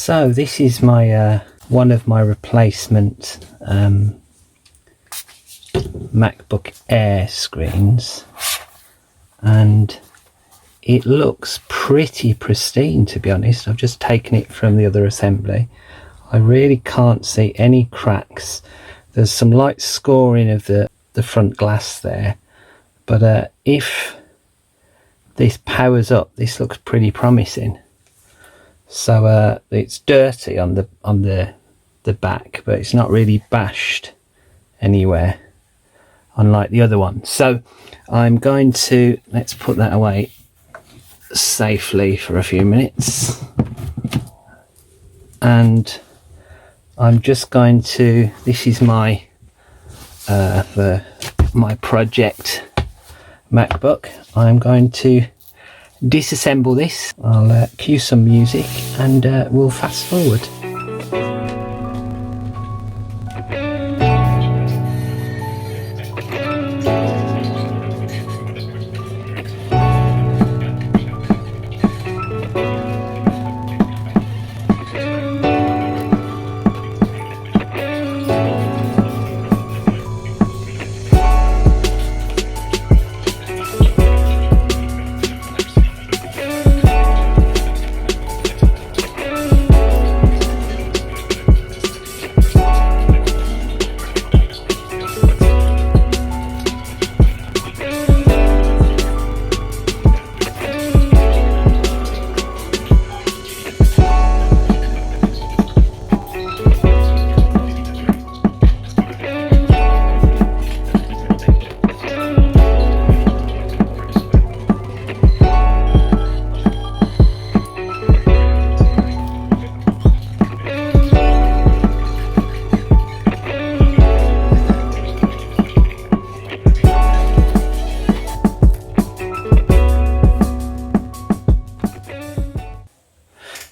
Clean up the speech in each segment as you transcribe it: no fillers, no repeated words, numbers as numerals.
So this is my one of my replacement MacBook Air screens, and it looks pretty pristine, to be honest. I've just taken it from the other assembly. I really can't see any cracks. There's some light scoring of the front glass there, but if this powers up, this looks pretty promising. So it's dirty on the back, but it's not really bashed anywhere, unlike the other one. So I'm going to, let's put that away safely for a few minutes, and I'm just going to, this is my my project MacBook. I'm going to disassemble this. I'll cue some music and we'll fast forward.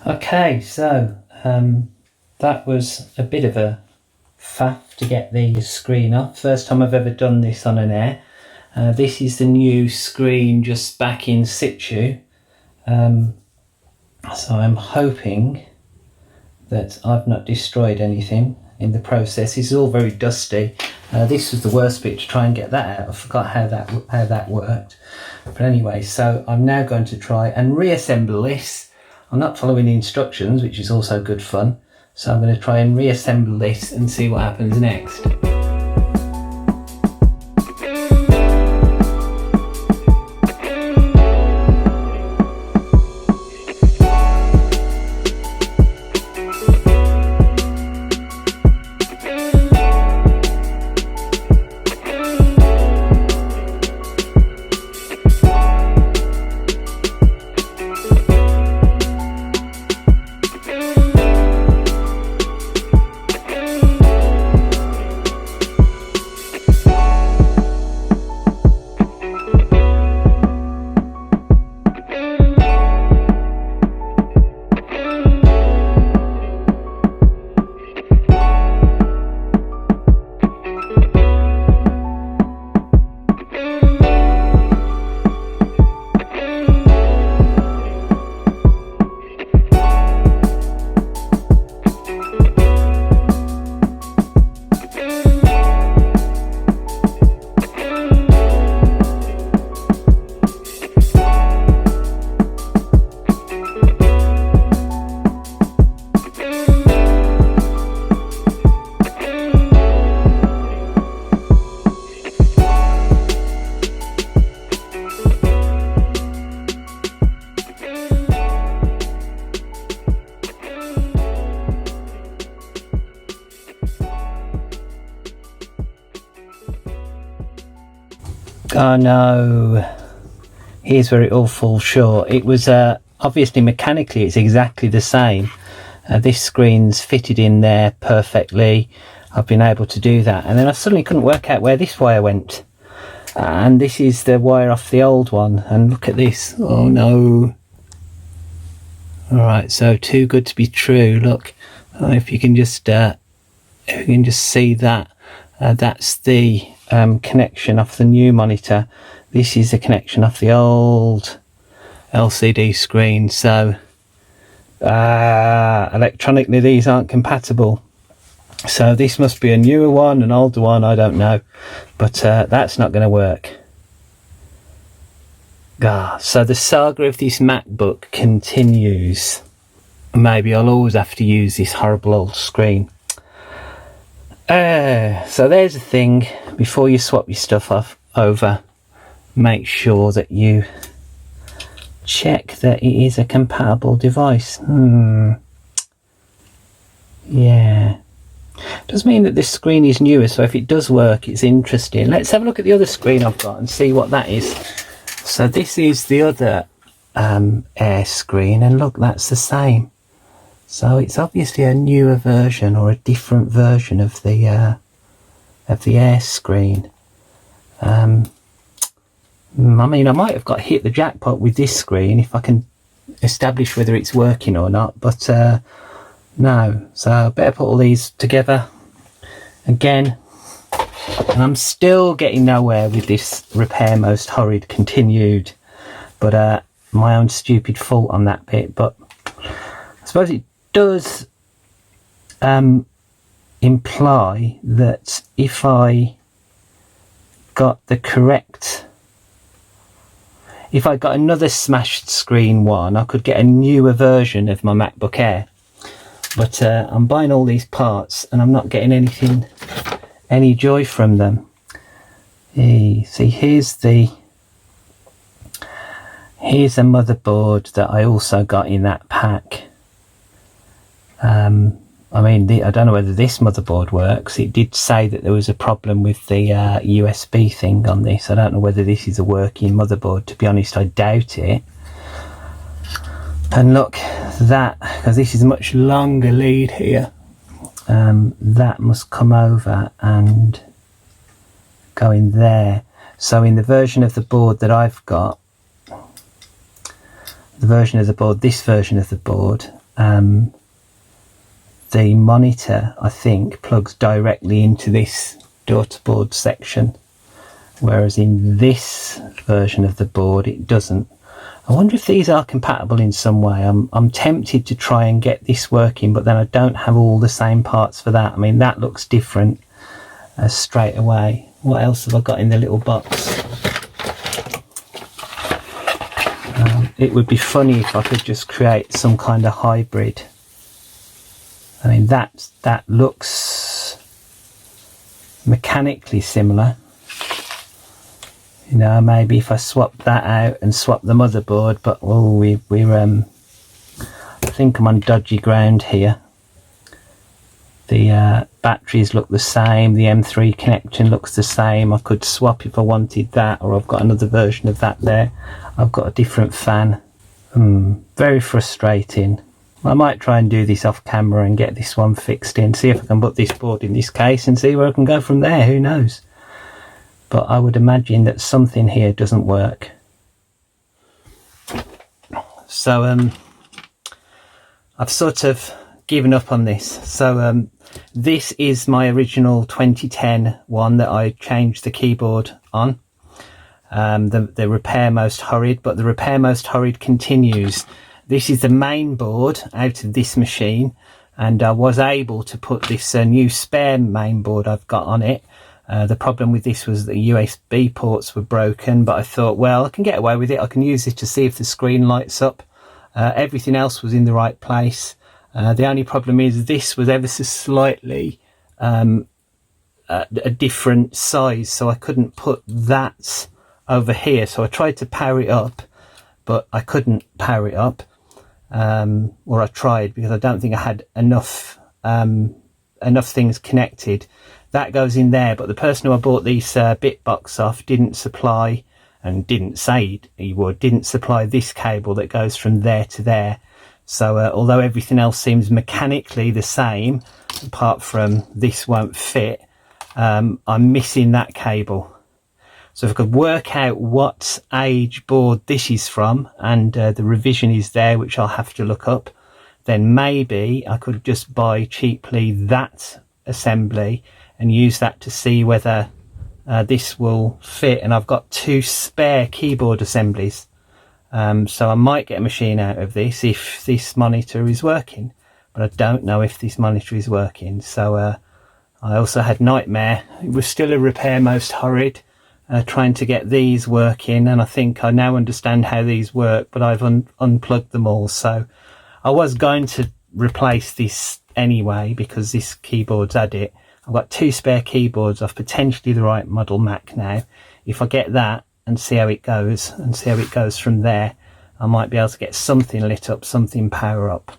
Okay, so that was a bit of a faff to get the screen off. First time I've ever done this on an Air. This is the new screen just back in situ. So I'm hoping that I've not destroyed anything in the process. It's all very dusty. This was the worst bit, to try and get that out. I forgot how that worked. But anyway, so I'm now going to try and reassemble this. I'm not following the instructions, which is also good fun. So I'm going to try and reassemble this and see what happens next. Oh no, here's where it all falls short. It was obviously mechanically it's exactly the same. This screen's fitted in there perfectly. I've been able to do that, and then I suddenly couldn't work out where this wire went. And this is the wire off the old one, and look at this. Oh no. Alright, so too good to be true. Look, if you can just see that. That's the connection off the new monitor. This is the connection off the old LCD screen. So electronically these aren't compatible. So this must be a newer one, an older one, I don't know, but that's not going to work. So the saga of this MacBook continues. Maybe I'll always have to use this horrible old screen. So there's the thing. Before you swap your stuff over, make sure that you check that it is a compatible device. Yeah. Does mean that this screen is newer, so if it does work, it's interesting. Let's have a look at the other screen I've got and see what that is. So this is the other Air screen, and look, that's the same. So it's obviously a newer version or a different version of the Air screen. I mean, I might have got hit the jackpot with this screen if I can establish whether it's working or not, but no. So I better put all these together again. And I'm still getting nowhere with this repair most horrid continued, but my own stupid fault on that bit. But I suppose it does imply that if I got another smashed screen one, I could get a newer version of my MacBook Air. But I'm buying all these parts and I'm not getting any joy from them. See, here's a motherboard that I also got in that pack. I mean, I don't know whether this motherboard works. It did say that there was a problem with the USB thing on this. I don't know whether this is a working motherboard. To be honest, I doubt it. And look, that, because this is a much longer lead here, that must come over and go in there. So in the version of the board that I've got, this version of the board, the monitor, I think, plugs directly into this daughterboard section, whereas in this version of the board it doesn't. I wonder if these are compatible in some way. I'm tempted to try and get this working, but then I don't have all the same parts for that. I mean, that looks different straight away. What else have I got in the little box? It would be funny if I could just create some kind of hybrid. I mean, that looks mechanically similar. You know, maybe if I swap that out and swap the motherboard, but I think I'm on dodgy ground here. The batteries look the same, the M3 connection looks the same. I could swap if I wanted that, or I've got another version of that there. I've got a different fan. Very frustrating. I might try and do this off camera and get this one fixed in, see if I can put this board in this case and see where I can go from there. Who knows? But I would imagine that something here doesn't work. So I've sort of given up on this. So this is my original 2010 one that I changed the keyboard on. The repair most horrid, but the repair most horrid continues. This is the main board out of this machine, and I was able to put this new spare main board I've got on it. The problem with this was the USB ports were broken, but I thought, well, I can get away with it. I can use it to see if the screen lights up. Everything else was in the right place. The only problem is this was ever so slightly a different size, so I couldn't put that over here. So I tried to power it up, but I couldn't power it up. Or I tried, because I don't think I had enough things connected. That goes in there, but the person who I bought these bitbox off didn't supply, and didn't say he would, didn't supply this cable that goes from there to there. So although everything else seems mechanically the same, apart from this won't fit, I'm missing that cable. So if I could work out what age board this is from, and the revision is there, which I'll have to look up, then maybe I could just buy cheaply that assembly and use that to see whether this will fit. And I've got 2 spare keyboard assemblies, so I might get a machine out of this if this monitor is working. but I don't know if this monitor is working. So I also had nightmare. It was still a repair, most horrid, trying to get these working, and I think I now understand how these work, but I've unplugged them all. So I was going to replace this anyway because this keyboard's had it. I've got 2 spare keyboards off potentially the right model Mac now. If I get that and see how it goes, from there, I might be able to get something lit up, something power up.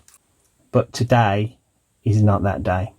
But today is not that day.